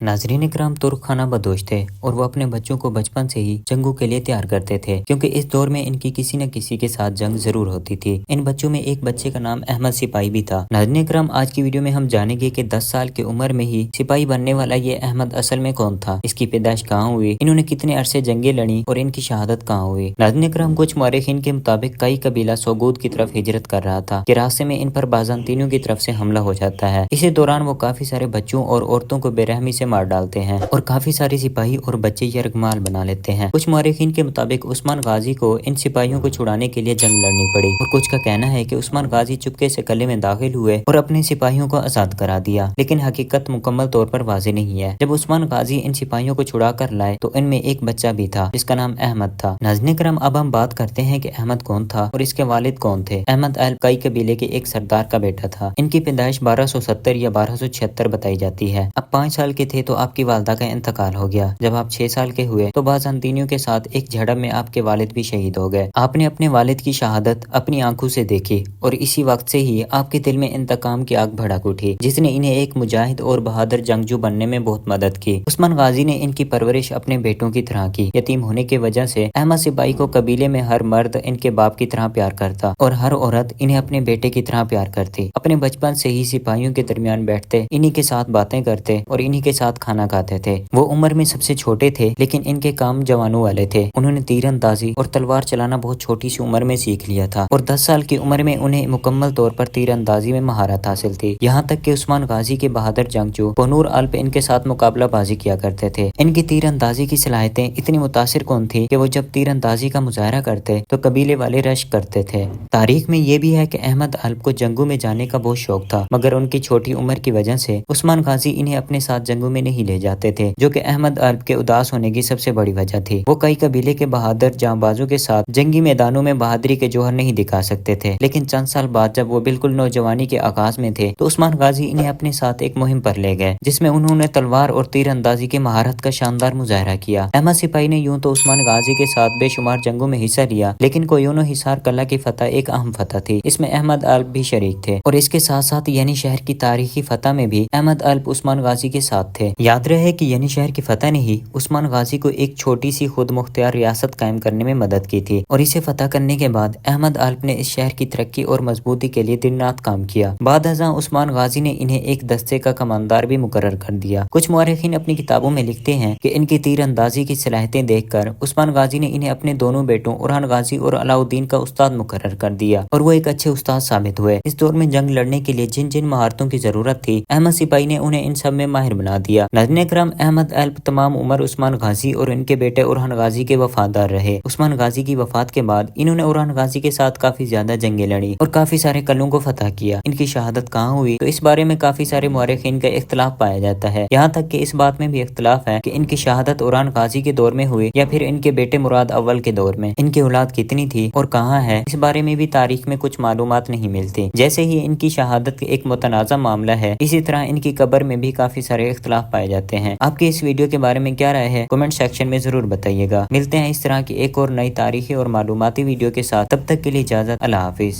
नाजरीन इकराम तुर्क खाना बदोश थे और वो अपने बच्चों को बचपन से ही जंगों के लिए तैयार करते थे क्योंकि इस दौर में इनकी किसी न किसी के साथ जंग जरूर होती थी। इन बच्चों में एक बच्चे का नाम अहमद सिपाही भी था। नाजरीन इकराम आज की वीडियो में हम जानेंगे कि 10 साल की उम्र में ही सिपाही बनने वाला ये अहमद असल में कौन था, इसकी पैदाइश कहाँ हुई, इन्होंने कितने अरसे जंगें लड़ी और इनकी शहादत कहाँ हुई। नाजरीन इकराम कुछ मौरखीन के मुताबिक कई कबीला सोगूद की तरफ हिजरत कर रहा था कि रास्ते में इन पर बाज़ांतीनियों की तरफ से हमला हो जाता है। इसी दौरान वो काफी सारे बच्चों और औरतों को बेरहमी से मार डालते हैं और काफी सारे सिपाही और बच्चे यरगमाल बना लेते हैं। कुछ मौरखीन के मुताबिक उस्मान गाजी को इन सिपाहियों को छुड़ाने के लिए जंग लड़नी पड़ी और कुछ का कहना है कि उस्मान गाजी चुपके से किले में दाखिल हुए और अपने सिपाहियों को आजाद करा दिया, लेकिन हकीकत मुकम्मल तौर पर वाज़ेह नहीं है। जब उस्मान गाजी इन सिपाहियों को छुड़ा कर लाए तो इनमें एक बच्चा भी था जिसका नाम अहमद था। नाज़रीन करम, अब हम बात करते हैं कि अहमद कौन था और इसके वालिद कौन थे। अहमद अल कई कबीले के एक सरदार का बेटा था। इनकी पैदाइश 1270 या 1276 बताई जाती है। अब 5 साल के थे तो आपकी वालदा का इंतकाल हो गया। जब आप 6 साल के हुए तो बाज़ांतीनियों के साथ एक झड़प में आपके वालिद भी शहीद हो गए। आपने अपने वालिद की शहादत अपनी आंखों से देखी और इसी वक्त से ही आपके दिल में इंतकाम की आग भड़क उठी, जिसने इन्हें एक मुजाहिद और बहादुर जंगजू बनने में बहुत मदद की। उस्मान गाजी ने इनकी परवरिश अपने बेटों की तरह की। यतीम होने की वजह से अहमद सिपाही को कबीले में हर मर्द इनके बाप की तरह प्यार करता और हर औरत इन्हें अपने बेटे की तरह प्यार करती। अपने बचपन से ही सिपाहियों के दरमियान बैठते, इन्हीं के साथ बातें करते और इन्हीं के साथ खाना खाते थे। वो उम्र में सबसे छोटे थे लेकिन इनके काम जवानों वाले थे। उन्होंने तीरंदाजी और तलवार चलाना बहुत छोटी सी उम्र में सीख लिया था और 10 साल की उम्र में उन्हें मुकम्मल तौर पर तीरंदाजी में महारत हासिल थी। यहाँ तक कि उस्मान गाजी के बहादुर जंगजू बनूर अल्प इनके साथ मुकाबला बाजी किया करते थे। इनकी तीरंदाजी की सलाहियतें इतनी मुतासिर कौन थी कि वो जब तीरंदाजी का मुजाहरा करते तो कबीले वाले रश करते थे। तारीख में ये भी है कि अहमद अल्प को जंगों में जाने का बहुत शौक था, मगर उनकी छोटी उम्र की वजह से उस्मान गाजी इन्हें अपने साथ जंगों में नहीं ले जाते थे, जो कि अहमद अल्प के उदास होने की सबसे बड़ी वजह थी। वो कई कबीले के बहादुर जांबाजों के साथ जंगी मैदानों में बहादुरी के जौहर नहीं दिखा सकते थे, लेकिन चंद साल बाद जब वो बिल्कुल नौजवानी के आगाज में थे तो उस्मान गाजी इन्हें अपने साथ एक मुहिम पर ले गए जिसमें उन्होंने तलवार और तीर अंदाजी की महारत का शानदार मुजाहरा किया। अहमद सिपाही ने यूं तो उस्मान गाजी के साथ बेशुमार जंगों में हिस्सा लिया, लेकिन कोयोनो हिसार कला की फतह एक अहम फतह थी। इसमें अहमद अल्प भी शरीक थे और इसके साथ साथ यानी शहर की तारीखी फतह में भी अहमद अल्प उस्मान गाजी के साथ थे। याद रहे कि यानी शहर की फतह ने ही उस्मान गाजी को एक छोटी सी खुद मुख्तियार रियासत कायम करने में मदद की थी और इसे फतह करने के बाद अहमद अल्प ने इस शहर की तरक्की और मजबूती के लिए दिन रात काम किया। बाद अज़ां उस्मान गाजी ने इन्हें एक दस्ते का कमांडर भी मुकर्रर कर दिया। कुछ मौरखीन अपनी किताबों में लिखते हैं कि इनकी तीर अंदाजी की सलाहियतें देखकर उस्मान गाजी ने इन्हें अपने दोनों बेटों उरहान गाजी और अलाउद्दीन का उस्ताद मुकर्रर कर दिया और वो एक अच्छे उस्ताद साबित हुए। इस दौर में जंग लड़ने के लिए जिन जिन महारतों की जरूरत थी अहमद सिपाही ने उन्हें इन सब में माहिर बना दिया। नाज़रीन इकराम, अहमद अल्प तमाम उम्र उस्मान गाजी और इनके बेटे उरहान गाजी के वफादार रहे। उस्मान गाजी की वफात के बाद इन्होंने उरहान गाजी के साथ काफी ज्यादा जंगें लड़ी और काफी सारे कलों को फतह किया। इनकी शहादत कहाँ हुई तो इस बारे में काफी सारे मौरखीन का इख्तलाफ पाया जाता है। यहाँ तक कि इस बात में भी इख्तलाफ है कि इनकी शहादत उरहान गाजी के दौर में हुई या फिर इनके बेटे मुराद अव्वल के दौर में। इनकी औलाद कितनी थी और कहाँ है, इस बारे में भी तारीख में कुछ मालूमात नहीं मिलती। जैसे ही इनकी शहादत एक मुतनाज़ा मामला है, इसी तरह इनकी कब्र में भी काफी सारे इख्तलाफ पाए जाते हैं। आपकी इस वीडियो के बारे में क्या राय है, कमेंट सेक्शन में जरूर बताइएगा। मिलते हैं इस तरह की एक और नई तारीखी और मालूमाती वीडियो के साथ, तब तक के लिए इजाजत, अल्लाह हाफिज।